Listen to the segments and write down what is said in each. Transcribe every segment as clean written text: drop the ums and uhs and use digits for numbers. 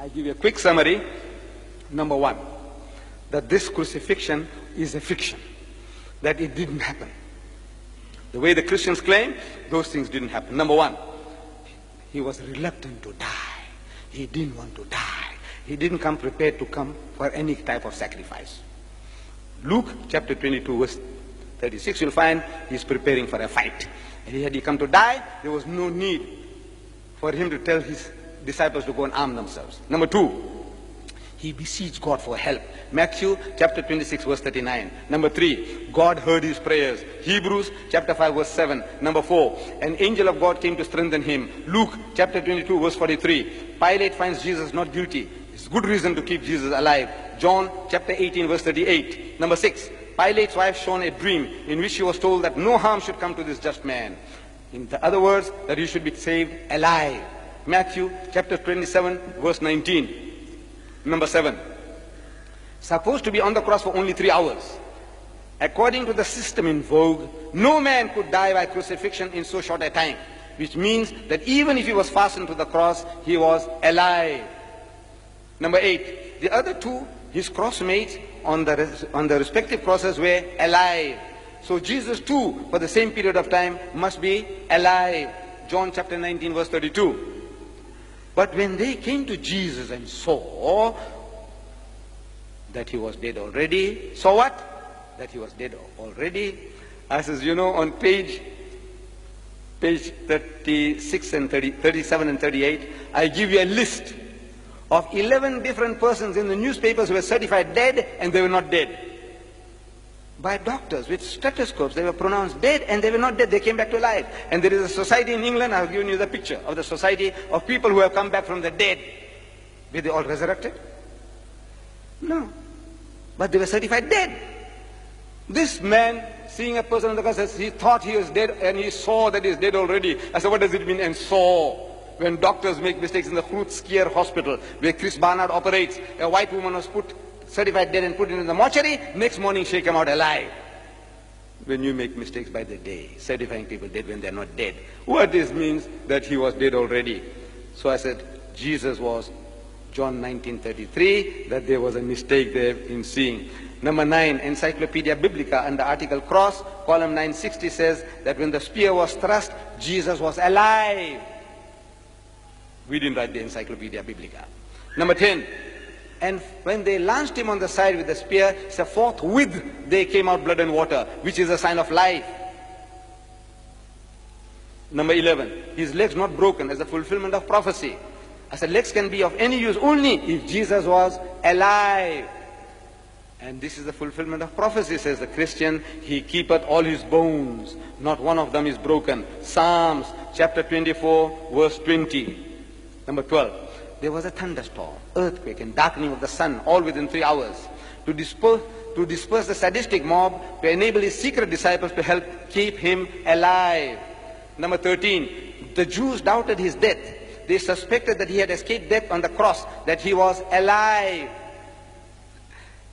I give you a quick summary. Number one, that this crucifixion is a fiction, that it didn't happen. The way the Christians claim, those things didn't happen. Number one, he was reluctant to die. He didn't want to die. He didn't come prepared to come for any type of sacrifice. Luke chapter 22 verse 36, you'll find he's preparing for a fight. And had he come to die, there was no need for him to tell his disciples to go and arm themselves. Number two, he beseeched God for help. Matthew chapter 26 verse 39. Number three, God heard his prayers. Hebrews chapter 5 verse 7. Number four, an angel of God came to strengthen him. Luke chapter 22 verse 43. Pilate finds Jesus not guilty. It's good reason to keep Jesus alive. John chapter 18 verse 38. Number six, Pilate's wife shone a dream in which she was told that no harm should come to this just man. In other words, that he should be saved alive. Matthew chapter 27 verse 19. Number seven, supposed to be on the cross for only 3 hours. According to the system in vogue, no man could die by crucifixion in so short a time, which means that even if he was fastened to the cross, he was alive. Number eight, the other two, his crossmates on the respective crosses, were alive. So Jesus too, for the same period of time, must be alive. John chapter 19 verse 32. But when they came to Jesus and saw that he was dead already, saw what? That he was dead already. As is, on page 36 and 37 and 38, I give you a list of 11 different persons in the newspapers who were certified dead and they were not dead. By doctors with stethoscopes, they were pronounced dead and they were not dead, they came back to life. And there is a society in England, I've given you the picture of the society of people who have come back from the dead. Were they all resurrected? No. But they were certified dead. This man, seeing a person on the cross, he thought he was dead and he saw that he's dead already. I said, what does it mean, and saw? When doctors make mistakes in the Crucifixion hospital, where Chris Barnard operates, a white woman was certified dead and put in the mortuary, next morning she came out alive. When you make mistakes by the day, certifying people dead when they're not dead, what this means that he was dead already. So I said, Jesus was John 19:33, that there was a mistake there in seeing. Number 9, Encyclopedia Biblica under article cross, column 960 says that when the spear was thrust, Jesus was alive. We didn't write the Encyclopedia Biblica. Number 10, and when they launched him on the side with the spear, so forthwith they came out blood and water, which is a sign of life. Number 11, his legs not broken as a fulfillment of prophecy. I said legs can be of any use only if Jesus was alive. And this is the fulfillment of prophecy, says the Christian. He keepeth all his bones, not one of them is broken. Psalms chapter 24 verse 20. Number 12, there was a thunderstorm, earthquake, and darkening of the sun, all within 3 hours, to disperse the sadistic mob, to enable his secret disciples to help keep him alive. Number 13, the Jews doubted his death. They suspected that he had escaped death on the cross, that he was alive.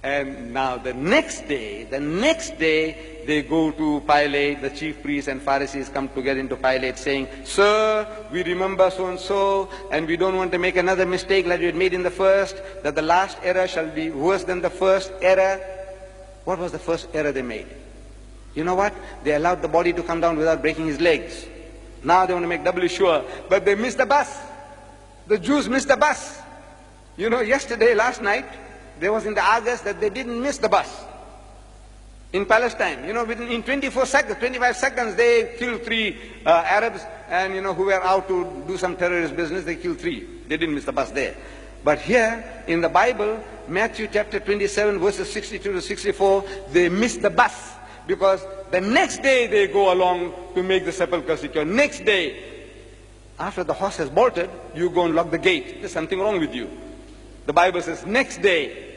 And now the next day, they go to Pilate, the chief priests and Pharisees come together into Pilate saying, Sir, we remember so-and-so, and we don't want to make another mistake like we had made in the first, that the last error shall be worse than the first error. What was the first error they made? You know what? They allowed the body to come down without breaking his legs. Now they want to make doubly sure, but they missed the bus. The Jews missed the bus. Last night, there was in the Argus that they didn't miss the bus. In Palestine, in 25 seconds, they killed 3 Arabs, and who were out to do some terrorist business, they killed 3. They didn't miss the bus there. But here, in the Bible, Matthew chapter 27, verses 62 to 64, they missed the bus, because the next day they go along to make the sepulchre secure. Next day, after the horse has bolted, you go and lock the gate. There's something wrong with you. The Bible says, next day,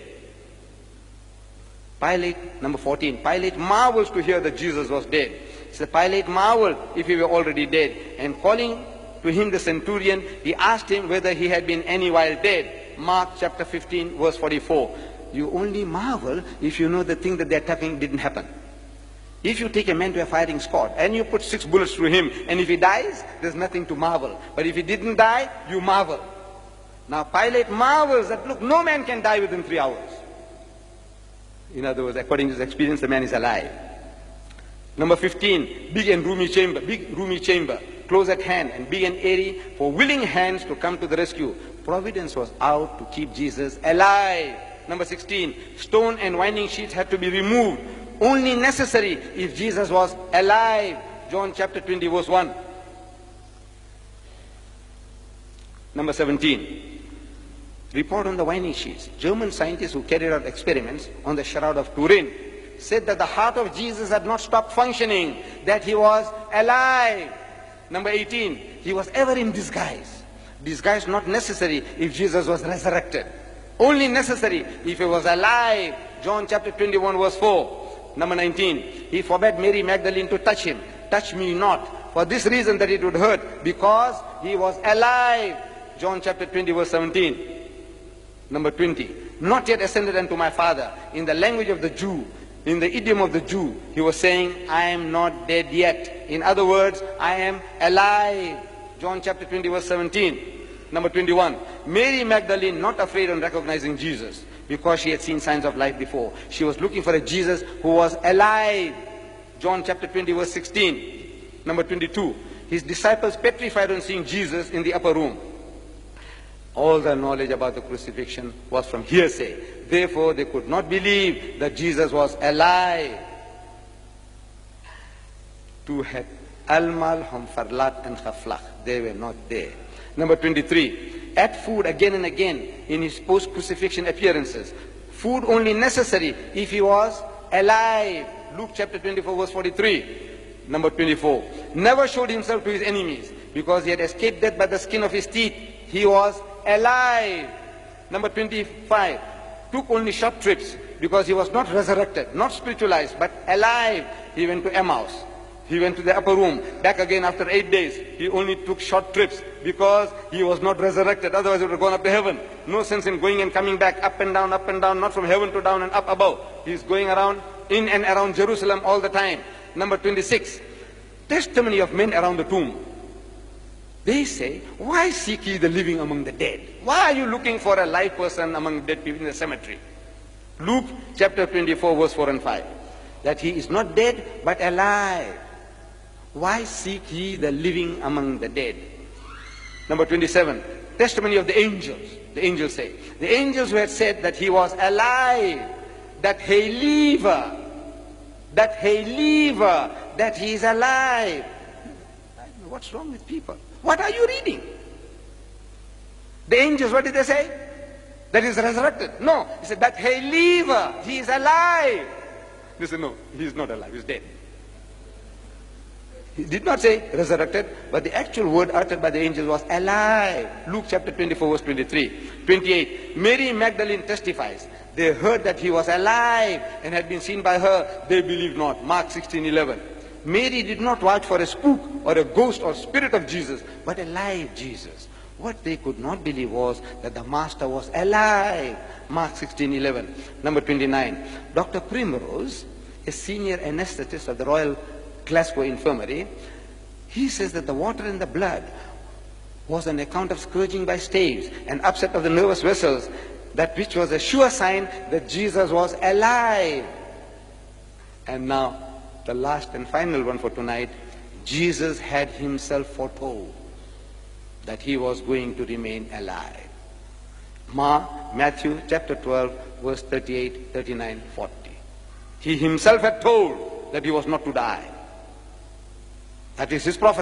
Pilate, number 14, Pilate marvels to hear that Jesus was dead. He said, Pilate marveled if he were already dead. And calling to him the centurion, he asked him whether he had been any while dead. Mark chapter 15, verse 44. You only marvel if you know the thing that they're talking didn't happen. If you take a man to a firing squad and you put 6 bullets through him, and if he dies, there's nothing to marvel. But if he didn't die, you marvel. Now Pilate marvels that, look, no man can die within 3 hours. In other words, according to his experience, the man is alive. Number 15, big roomy chamber, close at hand, and big and airy for willing hands to come to the rescue. Providence was out to keep Jesus alive. Number 16, stone and winding sheets had to be removed, only necessary if Jesus was alive. John chapter 20 verse 1. Number 17, report on the winding sheets. German scientists who carried out experiments on the Shroud of Turin said that the heart of Jesus had not stopped functioning, that he was alive. Number 18, he was ever in disguise. Disguise not necessary if Jesus was resurrected. Only necessary if he was alive. John chapter 21 verse 4. Number 19, he forbade Mary Magdalene to touch him. Touch me not, for this reason that it would hurt, because he was alive. John chapter 20 verse 17. Number 20, not yet ascended unto my Father. In the language of the Jew, in the idiom of the Jew, he was saying, I am not dead yet. In other words, I am alive. John chapter 20 verse 17. Number 21, Mary Magdalene not afraid on recognizing Jesus, because she had seen signs of life before. She was looking for a Jesus who was alive. John chapter 20 verse 16. Number 22, his disciples petrified on seeing Jesus in the upper room. All the knowledge about the crucifixion was from hearsay. Therefore, they could not believe that Jesus was alive. To had Almal, Hamfarlat and Khaflach. They were not there. Number 23, ate food again and again in his post-crucifixion appearances. Food only necessary if he was alive. Luke chapter 24 verse 43. Number 24, never showed himself to his enemies because he had escaped death by the skin of his teeth. He was alive. Number 25, took only short trips because he was not resurrected, not spiritualized, but alive. He went to Emmaus. He went to the upper room, back again after 8 days. He only took short trips because he was not resurrected. Otherwise he would have gone up to heaven. No sense in going and coming back, up and down, not from heaven to down and up above. He's going around, in and around Jerusalem all the time. Number 26, testimony of men around the tomb. They say, why seek ye the living among the dead? Why are you looking for a live person among dead people in the cemetery? Luke chapter 24 verse 4 and 5. That he is not dead but alive. Why seek ye the living among the dead? Number 27, testimony of the angels. The angels say, the angels who had said that he was alive, that he live, that he is alive. What's wrong with people? What are you reading? The angels, what did they say? That he is resurrected. No, he said that he live, he is alive. They said no, he is not alive, he is dead. He did not say resurrected, but the actual word uttered by the angel was alive. Luke chapter 24 verse 23. 28, Mary Magdalene testifies. They heard that he was alive and had been seen by her. They believed not. Mark 16:11. Mary did not watch for a spook or a ghost or spirit of Jesus, but a live Jesus. What they could not believe was that the Master was alive. Mark 16:11. Number 29, Dr. Primrose, a senior anesthetist of the Royal Glasgow Infirmary, he says that the water in the blood was an account of scourging by staves and upset of the nervous vessels, that which was a sure sign that Jesus was alive. And now, the last and final one for tonight, Jesus had himself foretold that he was going to remain alive. Matthew chapter 12 verse 38, 39, 40. He himself had told that he was not to die. That is his prophecy.